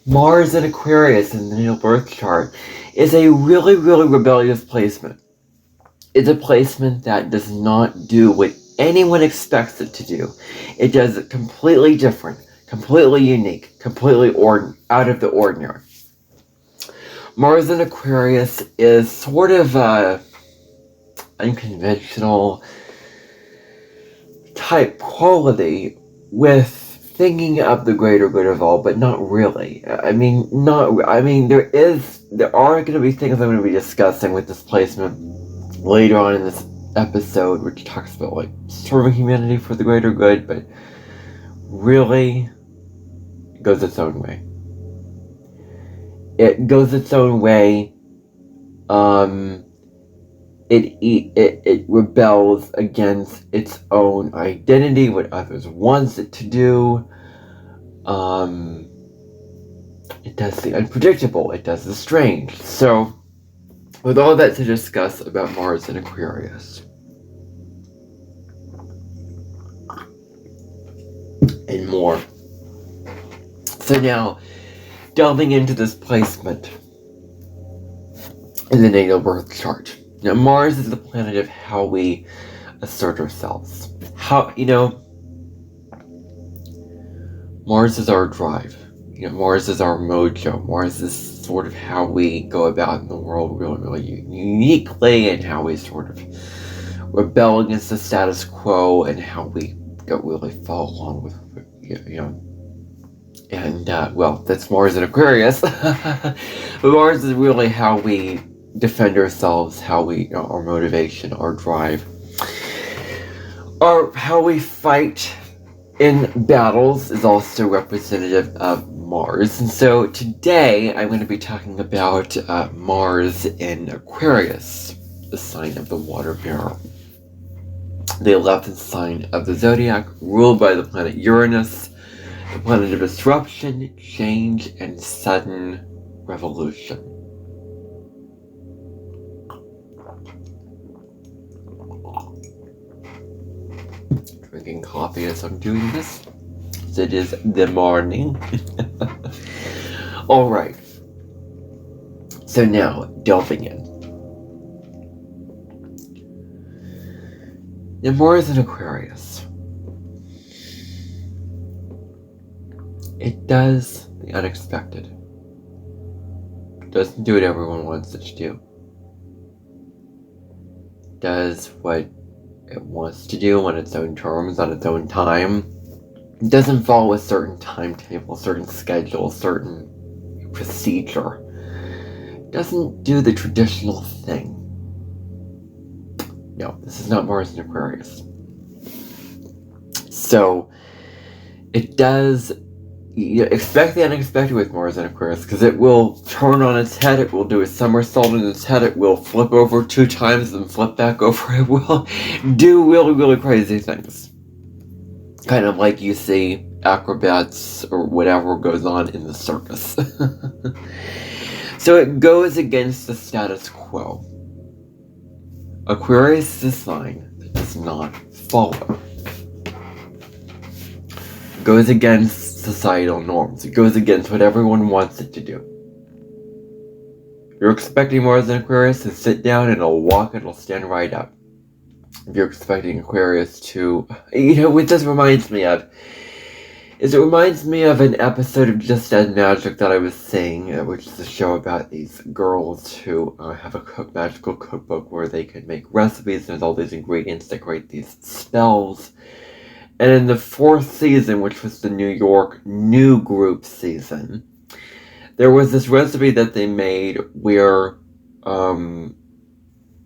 Mars in Aquarius in the natal birth chart is a really, really rebellious placement. It's a placement that does not do what anyone expects it to do. It does it completely different, completely unique, completely out of the ordinary. Mars in Aquarius is sort of a unconventional type quality with thinking of the greater good of all, but not really. There are going to be things I'm going to be discussing with this placement later on in this episode, which talks about like serving humanity for the greater good, but really it goes its own way. It goes its own way. It rebels against its own identity, what others wants it to do. It does the unpredictable. It does the strange. So, with all that to discuss about Mars and Aquarius, and more. So now, delving into this placement in the natal birth chart. Now, Mars is the planet of how we assert ourselves. Mars is our drive. Mars is our mojo. Mars is sort of how we go about in the world really, really uniquely, and how we sort of rebel against the status quo, and how we don't really follow along with, And, that's Mars in Aquarius. But Mars is really how we defend ourselves, how we, our motivation, our drive, or how we fight in battles is also representative of Mars. And so today I'm going to be talking about Mars in Aquarius, the sign of the water bearer. The 11th sign of the zodiac, ruled by the planet Uranus, the planet of disruption, change, and sudden revolution. Drinking coffee as I'm doing this. So it is the morning. Alright. So now, delving in. Now, Mars in Aquarius. It does the unexpected. It doesn't do what everyone wants it to do. It does what it wants to do on its own terms, on its own time. It doesn't follow a certain timetable, certain schedule, certain procedure. It doesn't do the traditional thing. No, this is not Mars in Aquarius. So, it does, expect the unexpected with Mars in Aquarius, because it will turn on its head, it will do a somersault on its head, it will flip over 2 times and flip back over, it will do really, really crazy things. Kind of like you see acrobats or whatever goes on in the circus. So it goes against the status quo. Aquarius is a sign that does not follow. It goes against societal norms. It goes against what everyone wants it to do. If you're expecting Mars in Aquarius to sit down, it'll walk, it'll stand right up. If you're expecting Aquarius to... what this reminds me of is it reminds me of an episode of Just Add Magic that I was seeing, which is a show about these girls who have a magical cookbook where they can make recipes, and there's all these ingredients that create these spells. And in the 4th season, which was the New York new group season, there was this recipe that they made where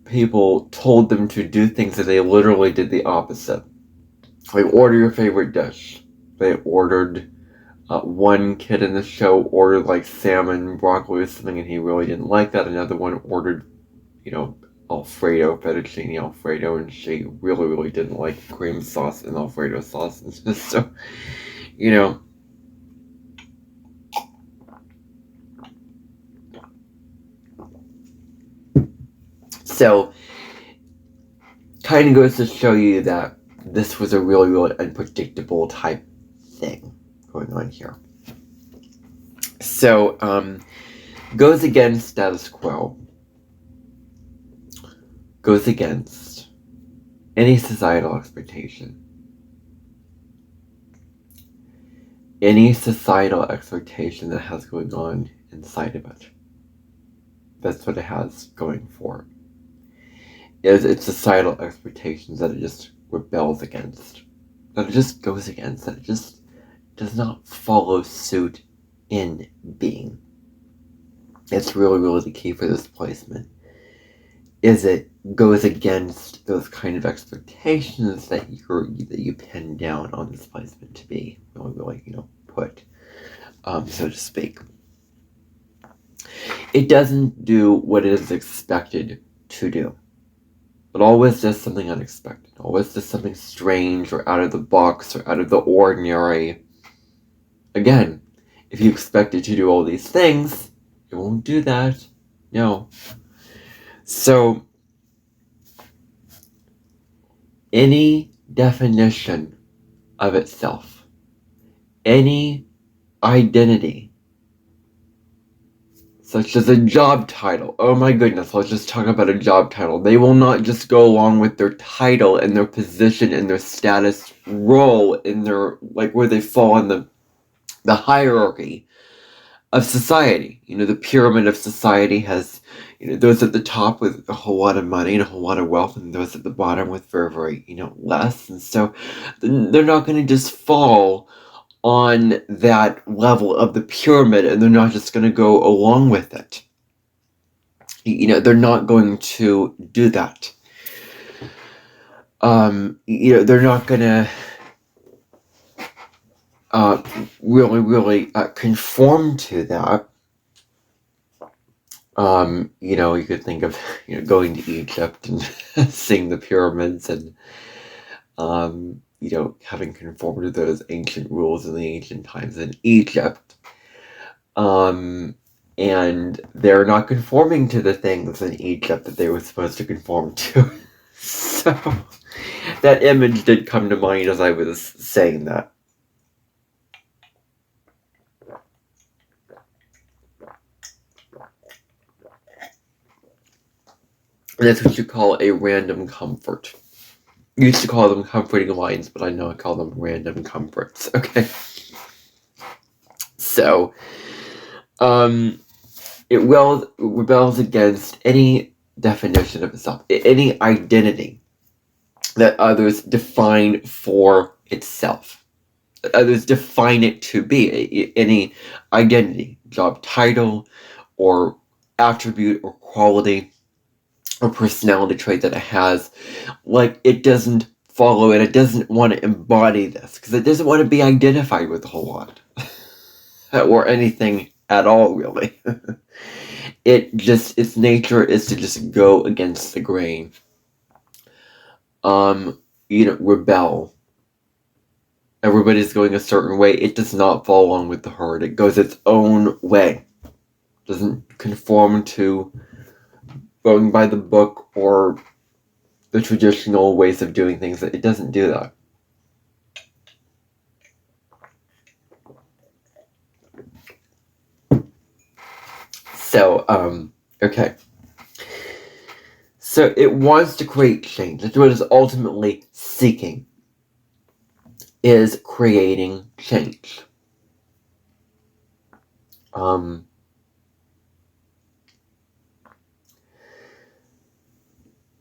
people told them to do things that they literally did the opposite. Like, order your favorite dish. They ordered, one kid in the show ordered like salmon, broccoli or something, and he really didn't like that. Another one ordered, Alfredo, fettuccine Alfredo, and she really, really didn't like cream sauce and Alfredo sauce. And so, So, kind of goes to show you that this was a really, really unpredictable type thing going on here. So, goes against status quo, goes against any societal expectation. Any societal expectation that has going on inside of it. That's what it has going for it. It's societal expectations that it just rebels against. That it just goes against. That it just does not follow suit in being. It's really, really the key for this placement. Is it goes against those kind of expectations that you pin down on this placement to be really, put, so to speak. It doesn't do what it is expected to do. It always does something unexpected. Always does something strange or out of the box or out of the ordinary. Again, if you expect it to do all these things, it won't do that. No. So, any definition of itself, any identity, such as a job title. Oh my goodness, let's just talk about a job title. They will not just go along with their title and their position and their status role in their, where they fall in the hierarchy of society. The pyramid of society has, those at the top with a whole lot of money and a whole lot of wealth, and those at the bottom with very, very, less. And so they're not going to just fall on that level of the pyramid, and they're not just going to go along with it. They're not going to do that. They're not going to really conform to that. You could think of going to Egypt and seeing the pyramids and having conformed to those ancient rules in the ancient times in Egypt. And they're not conforming to the things in Egypt that they were supposed to conform to. So that image did come to mind as I was saying that. And that's what you call a random comfort. You used to call them comforting lines, but I know I call them random comforts. Okay. So, it rebels against any definition of itself, any identity that others define for itself, that others define it to be, any identity, job title, or attribute, or quality, or personality trait that it has. It doesn't follow it. It doesn't want to embody this, because it doesn't want to be identified with a whole lot. Or anything at all, really. Its nature is to just go against the grain. Rebel. Everybody's going a certain way. It does not follow along with the herd. It goes its own way. Doesn't conform to going by the book or the traditional ways of doing things. It doesn't do that. So, okay. So it wants to create change. That's what it's ultimately seeking, is creating change.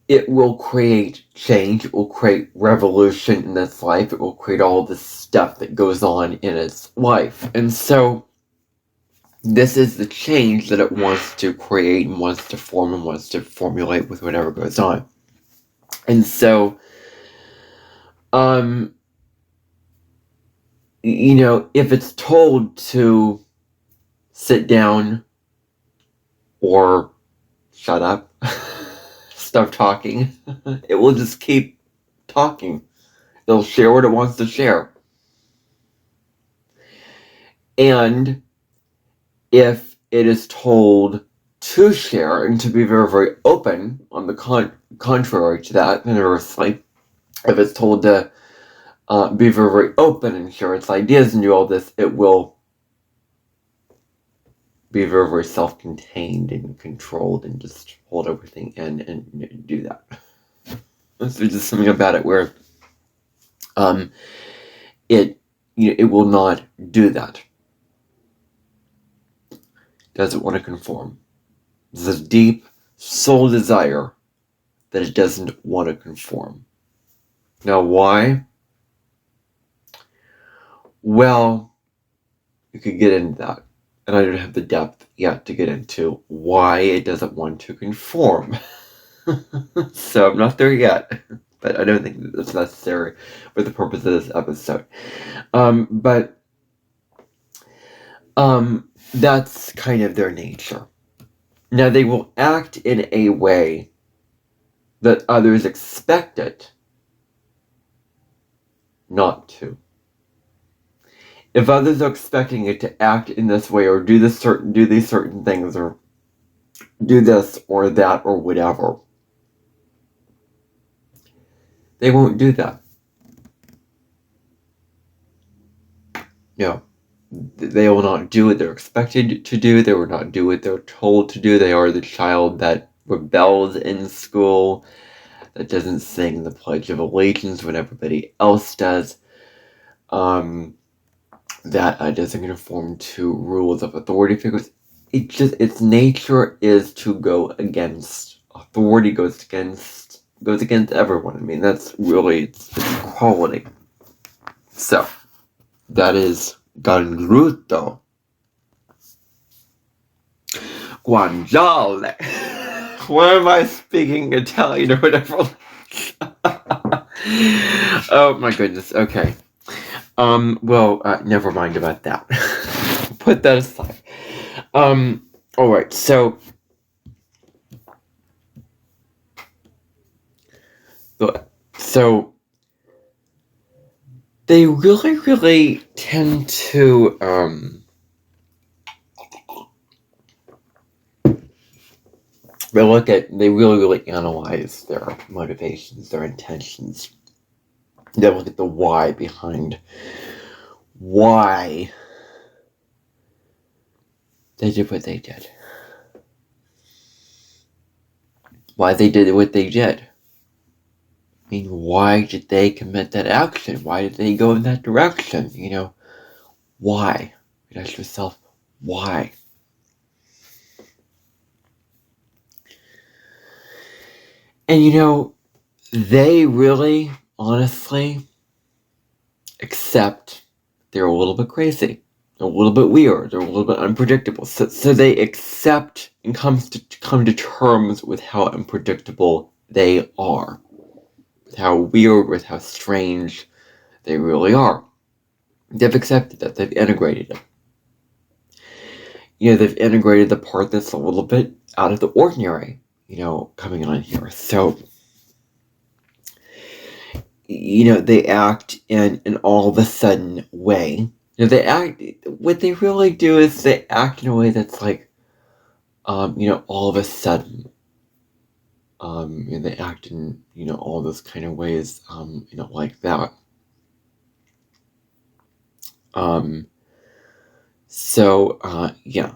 It will create change. It will create revolution in its life. It will create all this stuff that goes on in its life. And so this is the change that it wants to create and wants to form and wants to formulate with whatever goes on. And so, if it's told to sit down or shut up, stop talking, it will just keep talking. It'll share what it wants to share. And if it is told to share and to be very, very open, on the contrary to that, inversely, if it's told to be very, very open and share its ideas and do all this, it will be very, very self-contained and controlled and just hold everything in and do that. There's just something about it where it will not do that. It doesn't want to conform. There's a deep soul desire that it doesn't want to conform. Now, why? Well, you could get into that. And I don't have the depth yet to get into why it doesn't want to conform. So I'm not there yet. But I don't think that's necessary for the purpose of this episode. But that's kind of their nature. Now, they will act in a way that others expect it not to. If others are expecting it to act in this way, or do these certain things, or do this or that or whatever, they won't do that. They will not do what they're expected to do. They will not do what they're told to do. They are the child that rebels in school, that doesn't sing the Pledge of Allegiance when everybody else does, that doesn't conform to rules of authority figures. Its nature is to go against authority, goes against everyone. I mean, that's really its quality. So, that is Ganruto. Guanciale. Why am I speaking Italian or whatever? Oh my goodness, okay. Well, never mind about that. Put that aside. Alright, so they really, really tend to, they really, really analyze their motivations, their intentions. They look at the why behind why they did what they did. Why they did what they did. I mean, why did they commit that action? Why did they go in that direction? Why? You ask yourself, why? And they really, honestly, accept they're a little bit crazy, they're a little bit weird, they're a little bit unpredictable. So they accept and come to terms with how unpredictable they are, with how weird, with how strange they really are. They've accepted that. They've integrated it. They've integrated the part that's a little bit out of the ordinary, coming on here. So, they act in an all of a sudden way. What they really do is they act in a way that's like, all of a sudden. And they act in, all those kind of ways, like that. Yeah.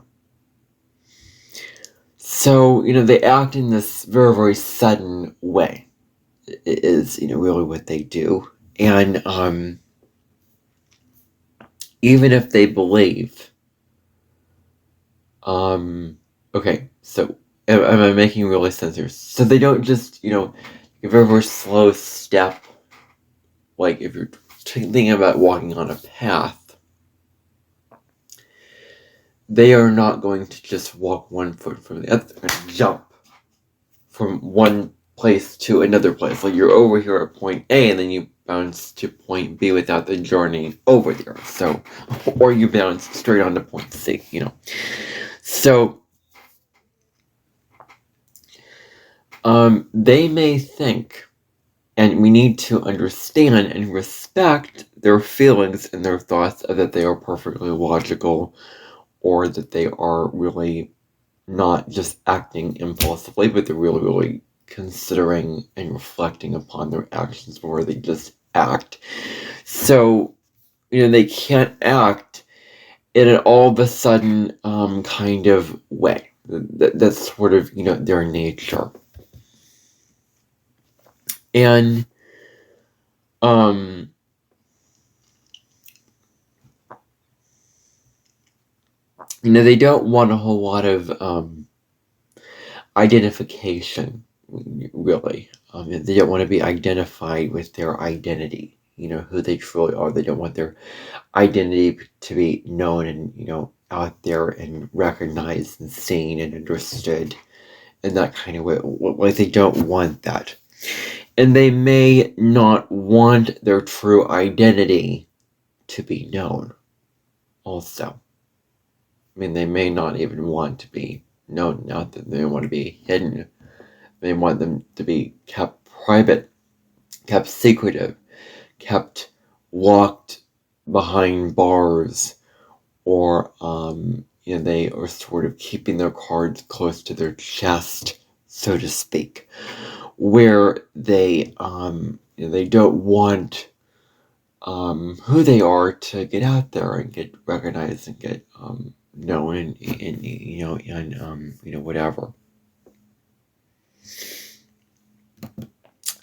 So, they act in this very, very sudden way. It is, really what they do. And, even if they believe, okay, so, am I making really sense here? So they don't just, take a very, very slow step, like if you're thinking about walking on a path, they are not going to just walk one foot from the other. They're going to jump from one place to another place. Like you're over here at point A, and then you bounce to point B without the journey over there. So, or you bounce straight on to point C, So, they may think, and we need to understand and respect their feelings and their thoughts that they are perfectly logical, or that they are really not just acting impulsively, but they're really, really considering and reflecting upon their actions before they just act. So, they can't act in an all of a sudden kind of way. That's sort of, their nature. And they don't want a whole lot of identification, really. They don't want to be identified with their identity, who they truly are. They don't want their identity to be known and, out there and recognized and seen and understood in that kind of way. Like, they don't want that. And they may not want their true identity to be known also. I mean, they may not even want to be known, not that they want to be hidden. They want them to be kept private, kept secretive, kept locked behind bars, or they are sort of keeping their cards close to their chest, so to speak, where they they don't want who they are to get out there and get recognized and get known and whatever.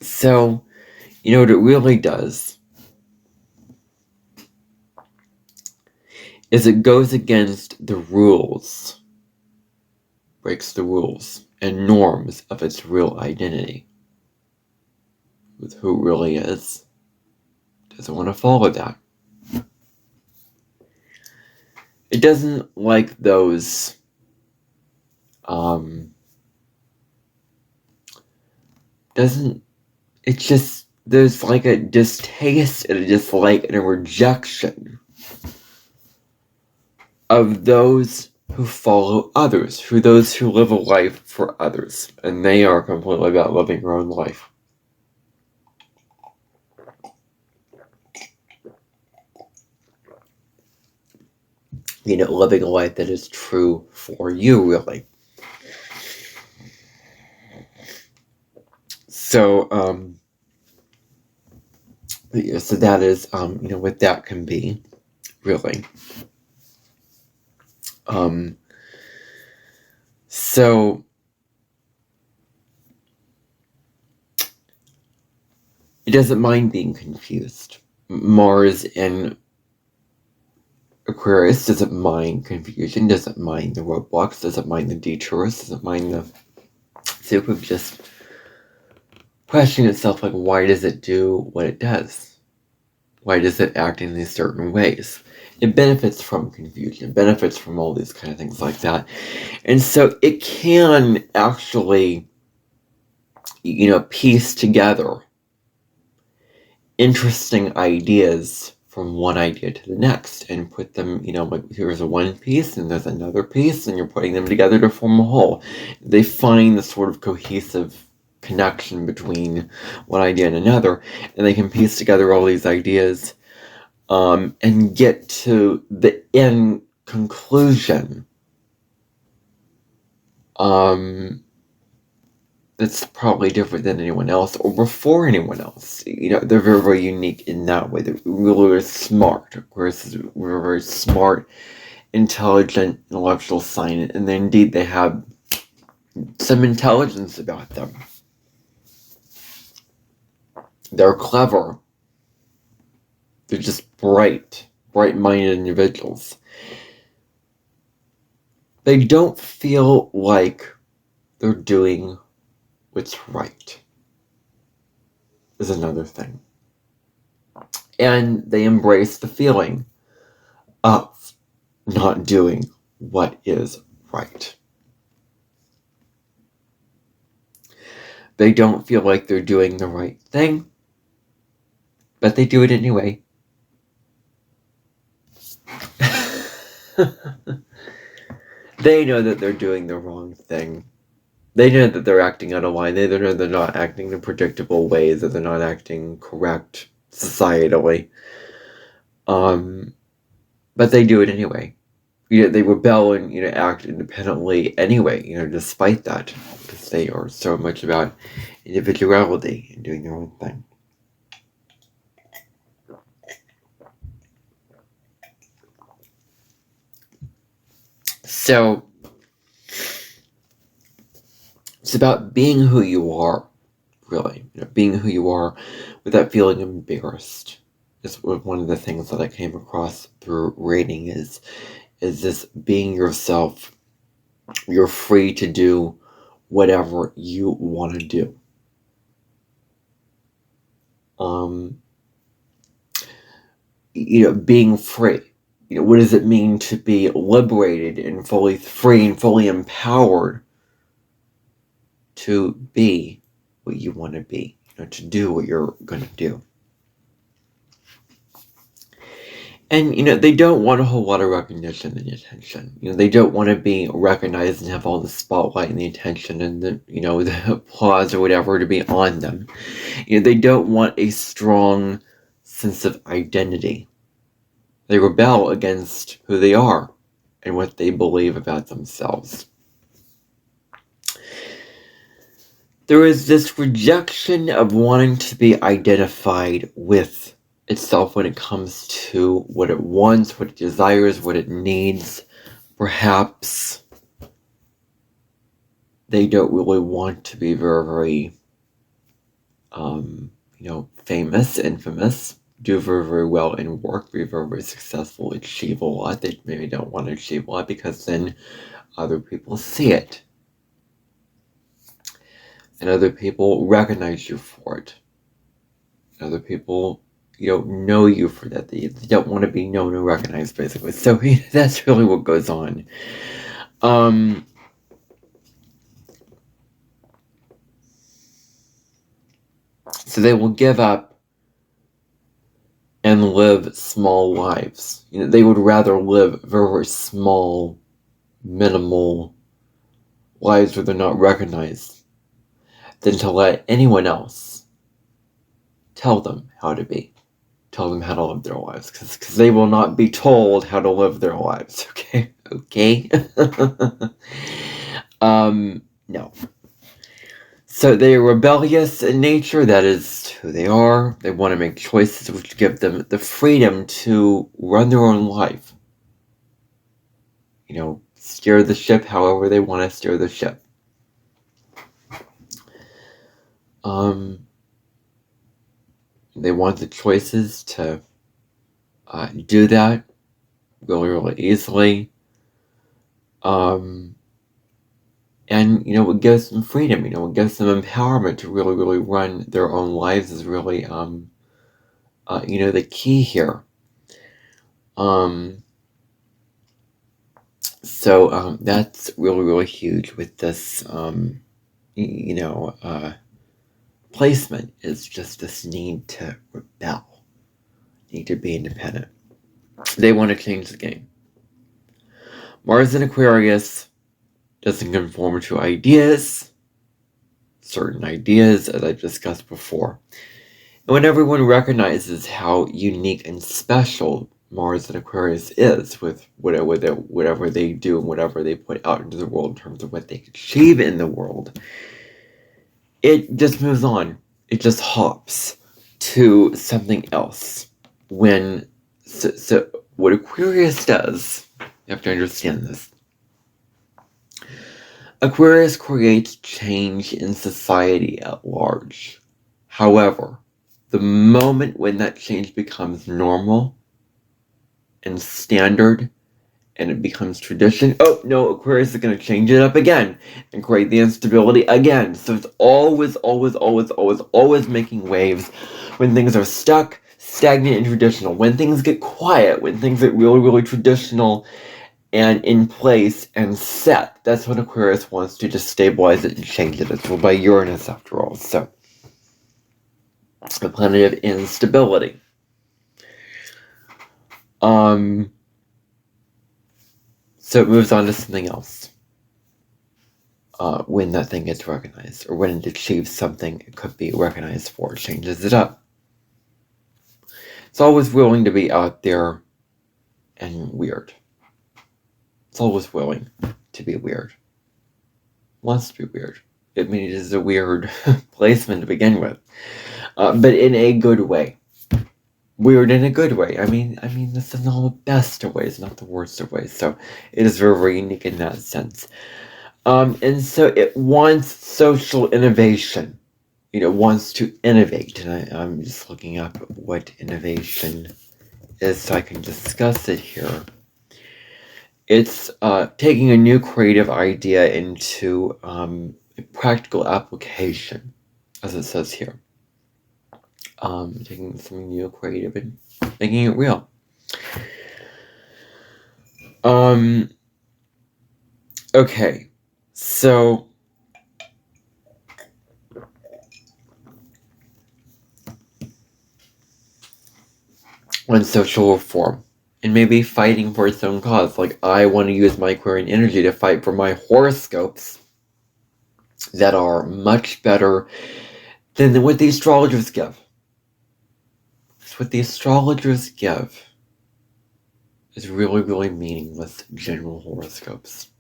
So, what it really does is it goes against the rules, breaks the rules and norms of its real identity, with who it really is. Doesn't want to follow that. It doesn't like those it's just, there's like a distaste and a dislike and a rejection of those who follow others, those who live a life for others, and they are completely about living their own life. Living a life that is true for you, really. So, so that is, what that can be, really. So, it doesn't mind being confused. Mars and Aquarius doesn't mind confusion, doesn't mind the roadblocks, doesn't mind the detours, doesn't mind the soup of just questioning itself, like, why does it do what it does? Why does it act in these certain ways? It benefits from confusion, it benefits from all these kind of things like that. And so it can actually, piece together interesting ideas from one idea to the next and put them, like, here's a one piece and there's another piece and you're putting them together to form a whole. They find the sort of cohesive connection between one idea and another, and they can piece together all these ideas and get to the end conclusion that's probably different than anyone else or before anyone else. They're very, very unique in that way. They're really, really smart. Of course, we're very smart, intelligent, intellectual science, and then indeed they have some intelligence about them. They're clever. They're just bright-minded individuals. They don't feel like they're doing what's right, is another thing. And they embrace the feeling of not doing what is right. They don't feel like they're doing the right thing, but they do it anyway. They know that they're doing the wrong thing. They know that they're acting out of line. They know they're not acting in predictable ways, that they're not acting correct societally. But they do it anyway. They rebel and act independently anyway. Despite that, because they are so much about individuality and doing their own thing. So it's about being who you are, really. Being who you are without feeling embarrassed. Is one of the things that I came across through reading is this being yourself. You're free to do whatever you want to do. Being free. What does it mean to be liberated and fully free and fully empowered to be what you want to be, to do what you're going to do? And, they don't want a whole lot of recognition and attention. They don't want to be recognized and have all the spotlight and the attention and the, the applause or whatever to be on them. They don't want a strong sense of identity. They rebel against who they are and what they believe about themselves. There is this rejection of wanting to be identified with itself when it comes to what it wants, what it desires, what it needs. Perhaps they don't really want to be very, famous, infamous, do very, very well in work, be very, very successful, achieve a lot. They maybe don't want to achieve a lot because then other people see it. And other people recognize you for it. Other people, know you for that. They don't want to be known or recognized, basically. So that's really what goes on. So they will give up and live small lives. They would rather live very, very small, minimal lives where they're not recognized than to let anyone else tell them how to be, tell them how to live their lives, because they will not be told how to live their lives. Okay. No. So they are rebellious in nature. That is who they are. They want to make choices which give them the freedom to run their own life. Steer the ship however they want to steer the ship. They want the choices to do that really, really easily. And, it gives them freedom, it gives them empowerment to really, really run their own lives is really, the key here. So that's really, really huge with this, placement is just this need to rebel, need to be independent. They want to change the game. Mars in Aquarius doesn't conform to certain ideas, as I've discussed before. And when everyone recognizes how unique and special Mars and Aquarius is with whatever they do and whatever they put out into the world in terms of what they achieve in the world, it just moves on. It just hops to something else. So what Aquarius does, you have to understand this. Aquarius creates change in society at large. However, the moment when that change becomes normal and standard and it becomes tradition, oh no, Aquarius is going to change it up again and create the instability again. So it's always making waves when things are stuck, stagnant, and traditional. When things get quiet, when things get really, really traditional and in place and set, that's when Aquarius wants to just stabilize it and change it. It's ruled by Uranus after all, so the planet of instability. So it moves on to something else when that thing gets recognized, or when it achieves something it could be recognized for, changes it up. It's always willing to be out there and weird. It's always willing to be weird. Wants to be weird. It is a weird placement to begin with, but in a good way. weird in a good way. I mean, this is all the best of ways, not the worst of ways. So it is very, very unique in that sense. And so it wants social innovation. Wants to innovate. And I'm just looking up what innovation is so I can discuss it here. It's taking a new creative idea into a practical application, as it says here. Taking something new, creative, and making it real. Okay, so on social reform, and maybe fighting for its own cause. Like, I want to use my Aquarian energy to fight for my horoscopes that are much better than what the astrologers give. It's what the astrologers give is really, really meaningless general horoscopes.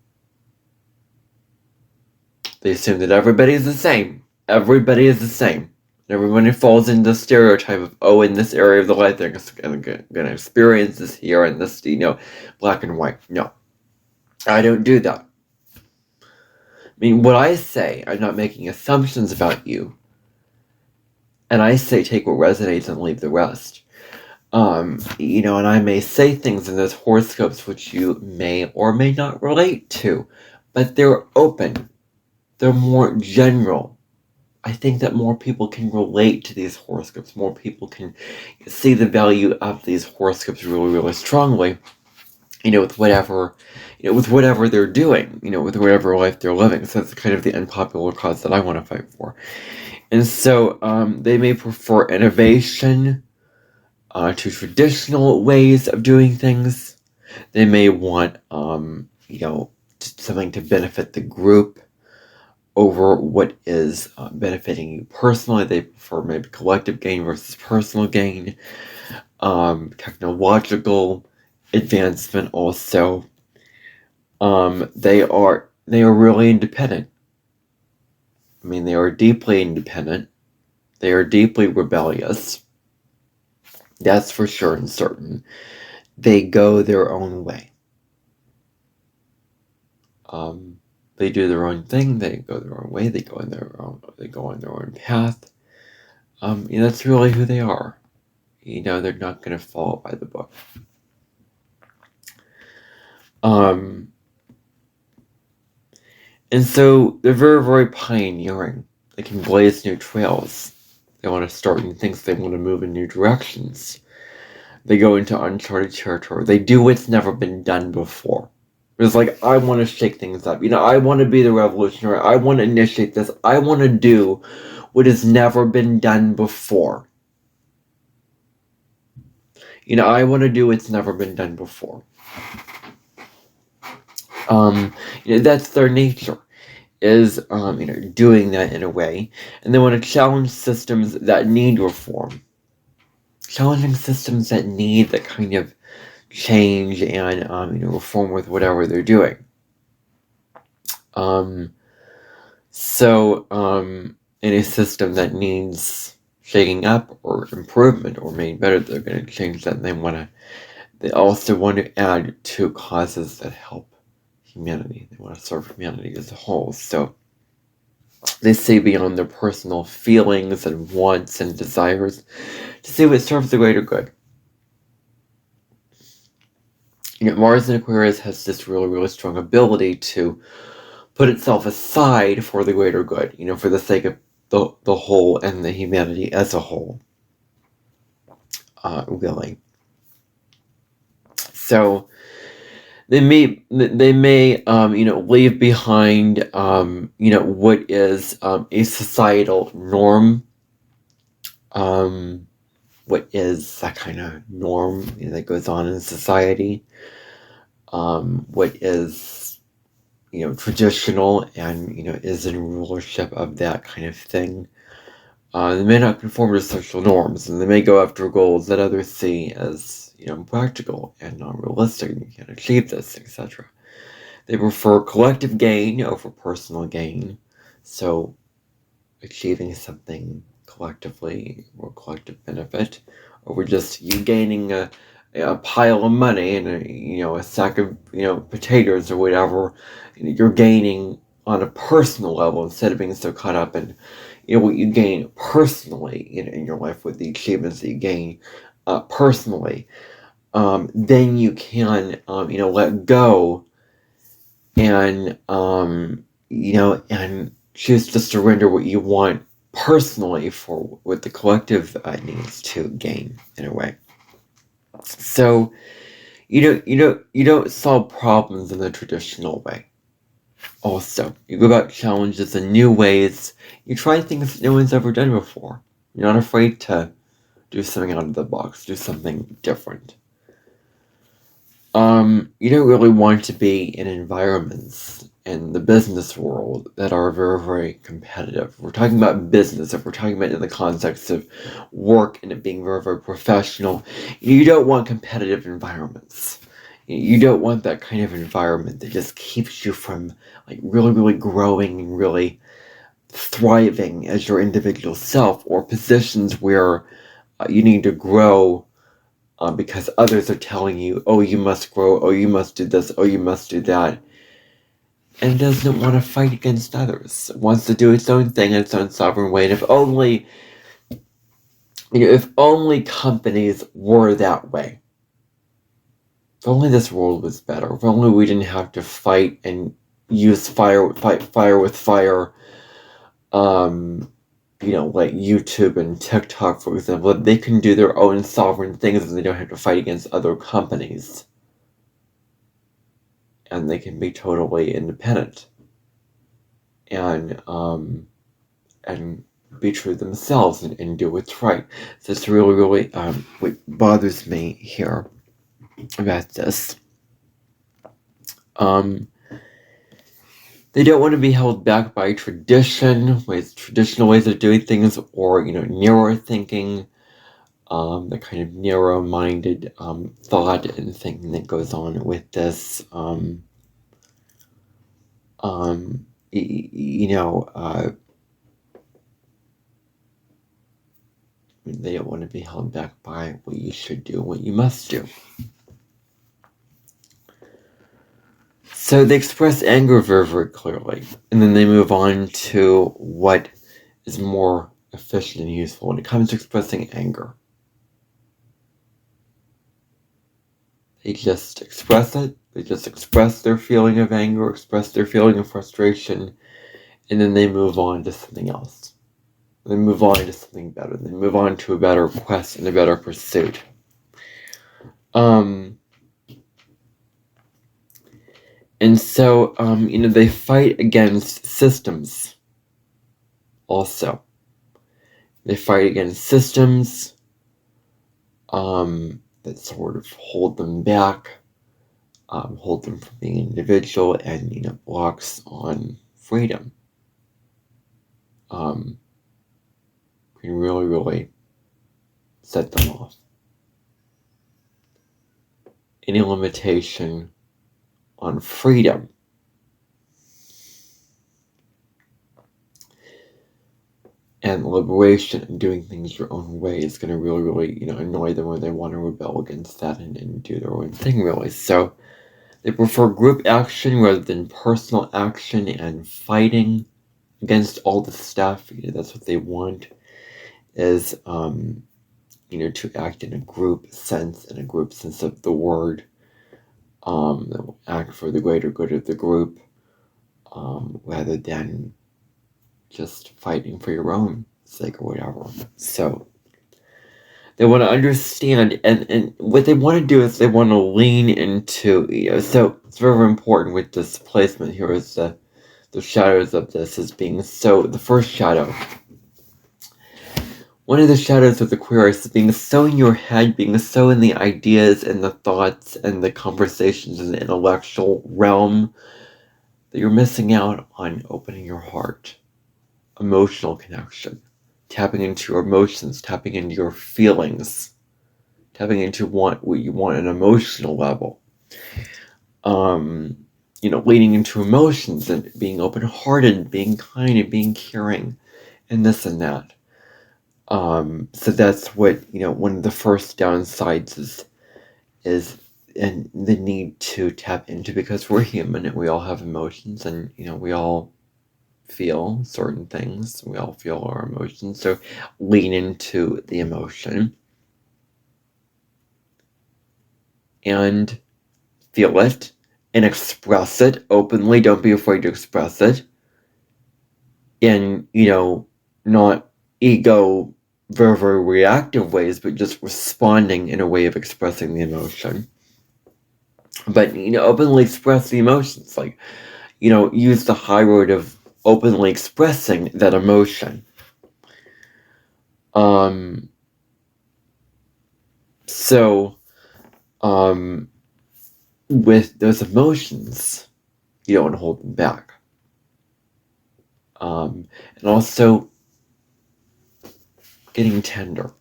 They assume that everybody is the same. Everybody is the same. Everyone falls into the stereotype of, oh, in this area of the life, they're going to experience this here and this, black and white. No. I don't do that. I mean, what I say, I'm not making assumptions about you. And I say take what resonates and leave the rest. And I may say things in those horoscopes which you may or may not relate to. But they're open. They're more general. I think that more people can relate to these horoscopes. More people can see the value of these horoscopes really, really strongly. With whatever they're doing. With whatever life they're living. So that's kind of the unpopular cause that I want to fight for. And so they may prefer innovation to traditional ways of doing things. They may want, something to benefit the group over what is benefiting you personally. They prefer maybe collective gain versus personal gain. Technological advancement also. They are really independent. I mean, they are deeply independent. They are deeply rebellious. That's for sure and certain. They go their own way. They do their own thing. They go their own way. They go on their own path. That's really who they are. They're not going to follow by the book. And so they're very, very pioneering. They can blaze new trails. They want to start new things. They want to move in new directions. They go into uncharted territory. They do what's never been done before. It's like, I want to shake things up. I want to be the revolutionary. I want to initiate this. I want to do what has never been done before. I want to do what's never been done before. That's their nature, is, doing that in a way. And they want to challenge systems that need reform. Challenging systems that need that kind of change and, reform with whatever they're doing. In a system that needs shaking up or improvement or made better, they're going to change that. And they also want to add to causes that help humanity. They want to serve humanity as a whole. So they see beyond their personal feelings and wants and desires to see what serves the greater good. Mars in Aquarius has this really, really strong ability to put itself aside for the greater good, for the sake of the whole and the humanity as a whole. Really. So they may leave behind, what is a societal norm. What is that kind of norm that goes on in society? What is, traditional and, is in rulership of that kind of thing. They may not conform to social norms, and they may go after goals that others see as, impractical and non-realistic, and you can't achieve this, etc. They prefer collective gain over personal gain, so achieving something collectively or collective benefit over just you gaining a pile of money and a sack of potatoes or whatever. You're gaining on a personal level instead of being so caught up in what you gain personally in your life with the achievements that you gain personally. Then you can let go and and choose to surrender what you want personally for what the collective needs to gain in a way. So you don't solve problems in the traditional way. Also, you go about challenges in new ways. You try things no one's ever done before. You're not afraid to do something out of the box, do something different. You don't really want to be in environments in the business world that are very, very competitive. We're talking about business. If we're talking about it in the context of work and it being very, very professional, you don't want competitive environments. You don't want that kind of environment that just keeps you from really, really growing and really thriving as your individual self, or positions where you need to grow because others are telling you, oh, you must grow, oh, you must do this, oh, you must do that. And it doesn't want to fight against others. It wants to do its own thing in its own sovereign way. And if only companies were that way, if only this world was better, if only we didn't have to fight and fight fire with fire, like YouTube and TikTok, for example, they can do their own sovereign things and they don't have to fight against other companies. And they can be totally independent and be true to themselves and do what's right. So it's really, really what bothers me here about this. They don't want to be held back by traditional ways of doing things, or narrow thinking, the kind of narrow-minded thought and thinking that goes on with this. They don't want to be held back by what you should do, what you must do. So they express anger very, very clearly, and then they move on to what is more efficient and useful when it comes to expressing anger. They just express it. They just express their feeling of anger, express their feeling of frustration, and then they move on to something else. They move on to something better. They move on to a better quest and a better pursuit. And so, they fight against systems also. They fight against systems that sort of hold them back, hold them from being individual, and, blocks on freedom. Can really, really set them off. Any limitation on freedom and liberation and doing things your own way is going to really, really, annoy them, when they want to rebel against that and do their own thing, really. So they prefer group action rather than personal action and fighting against all the stuff. That's what they want, is, to act in a group sense of the word, that will act for the greater good of the group, rather than just fighting for your own sake or whatever. So they want to understand, and what they want to do is they want to lean into, so it's very, very important with this placement here, is the shadows of this as being, so the first shadow, one of the shadows of the Aquarius is being so in your head, being so in the ideas and the thoughts and the conversations in the intellectual realm, that you're missing out on opening your heart. Emotional connection. Tapping into your emotions, tapping into your feelings, tapping into what you want on an emotional level. Leaning into emotions and being open-hearted, being kind and being caring, and this and that. So that's what, one of the first downsides is and the need to tap into, because we're human and we all have emotions, and we all feel certain things. We all feel our emotions. So lean into the emotion and feel it and express it openly. Don't be afraid to express it. In, not ego, very, very reactive ways, but just responding in a way of expressing the emotion. But, openly express the emotions. Like, use the high road of openly expressing that emotion. So, with those emotions, you don't want to hold them back. And also getting tender.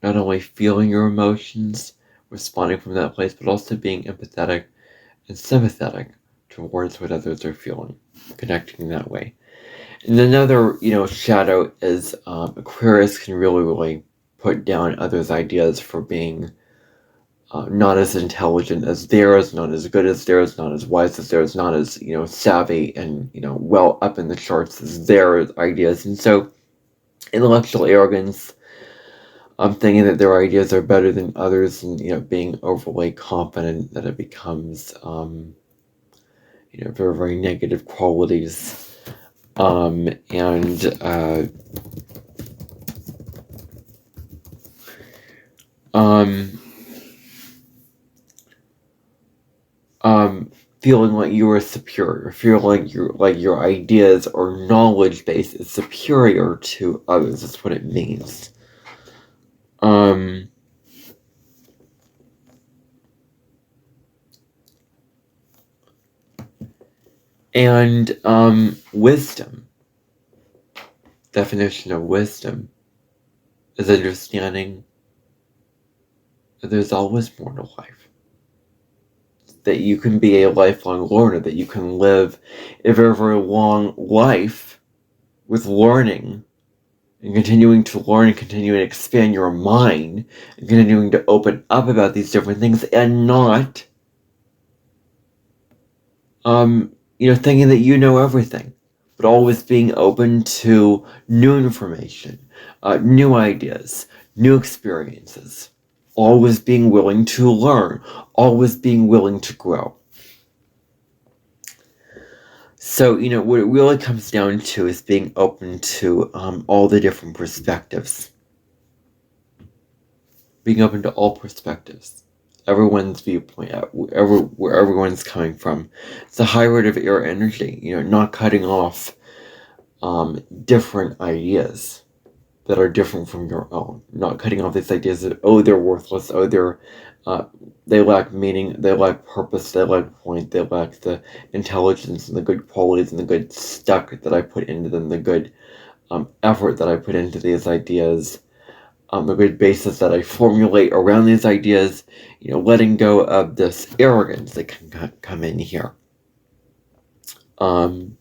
Not only feeling your emotions, responding from that place, but also being empathetic and sympathetic towards what others are feeling, connecting that way. And another, shadow is Aquarius can really, really put down others' ideas for being not as intelligent as theirs, not as good as theirs, not as wise as theirs, not as, savvy and, well up in the charts as their ideas. And so intellectual arrogance, thinking that their ideas are better than others, and, being overly confident, that it becomes, very, very negative qualities. Feeling like you are superior, feeling like your ideas or knowledge base is superior to others. That's what it means. And wisdom. Definition of wisdom is understanding that there's always more to life. That you can be a lifelong learner, that you can live a very, very long life with learning and continuing to learn and continuing to expand your mind and continuing to open up about these different things, and not thinking that you know everything, but always being open to new information, new ideas, new experiences, always being willing to learn, always being willing to grow. So, what it really comes down to is being open to all the different perspectives. Being open to all perspectives. Everyone's viewpoint, where everyone's coming from. It's a high rate of air energy, not cutting off different ideas that are different from your own. Not cutting off these ideas that, they're worthless, they lack meaning, they lack purpose, they lack point, they lack the intelligence and the good qualities and the good stuff that I put into them, the good effort that I put into these ideas, the good basis that I formulate around these ideas, letting go of this arrogance that can come in here. And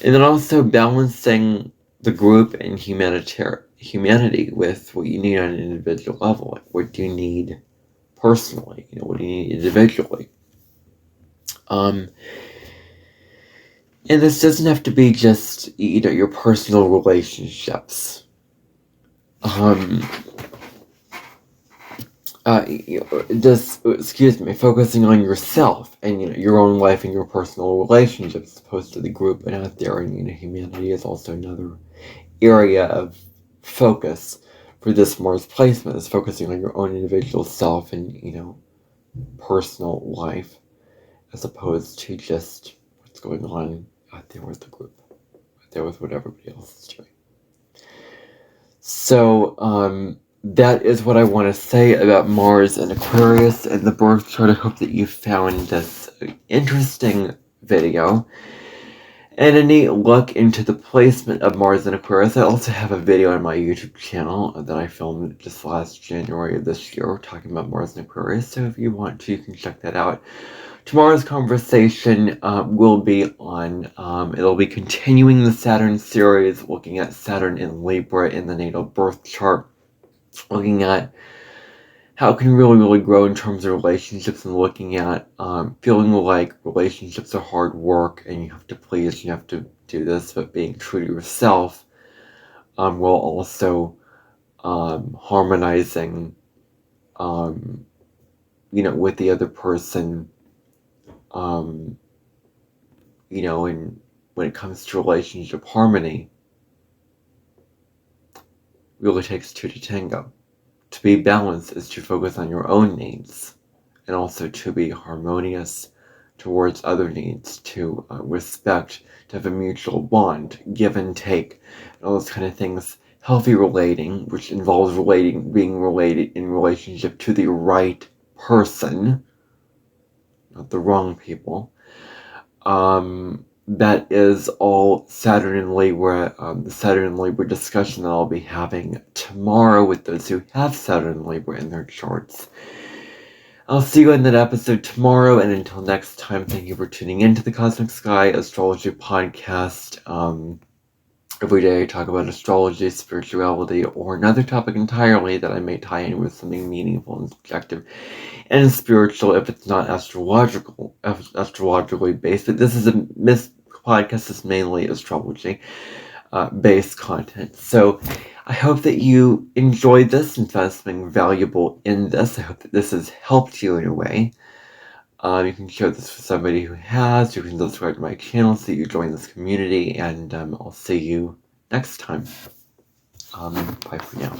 then also balancing the group and humanity with what you need on an individual level. Like, what do you need personally? What do you need individually? And this doesn't have to be just, your personal relationships. Focusing on yourself and, your own life and your personal relationships, as opposed to the group and out there. And, humanity is also another area of focus for this Mars placement, is focusing on your own individual self and, personal life, as opposed to just what's going on out there with the group, out there with what everybody else is doing. So, that is what I want to say about Mars and Aquarius and the birth chart. I hope that you found this interesting video and a neat look into the placement of Mars and Aquarius. I also have a video on my YouTube channel that I filmed just last January of this year talking about Mars and Aquarius. So if you want to, you can check that out Tomorrow's conversation will be on, it'll be continuing the Saturn series, looking at Saturn in Libra in the natal birth chart, looking at how it can really grow in terms of relationships, and looking at feeling like relationships are hard work and you have to please, you have to do this, but being true to yourself, while also harmonizing, with the other person, and when it comes to relationship harmony, it really takes two to tango. To be balanced is to focus on your own needs, and also to be harmonious towards other needs, to respect, to have a mutual bond, give and take, and all those kind of things. Healthy relating, which involves being related in relationship to the right person, not the wrong people. That is all Saturn and Libra, the Saturn and Libra discussion that I'll be having tomorrow with those who have Saturn and Libra in their charts. I'll see you in that episode tomorrow, and until next time, thank you for tuning into the Cosmic Sky Astrology Podcast. Every day I talk about astrology, spirituality, or another topic entirely that I may tie in with something meaningful and subjective and spiritual if it's not astrologically based. But this podcast is mainly astrology based content. So I hope that you enjoyed this and found something valuable in this. I hope that this has helped you in a way. You can share this with somebody who has. You can subscribe to my channel so you join this community, and I'll see you next time. Bye for now.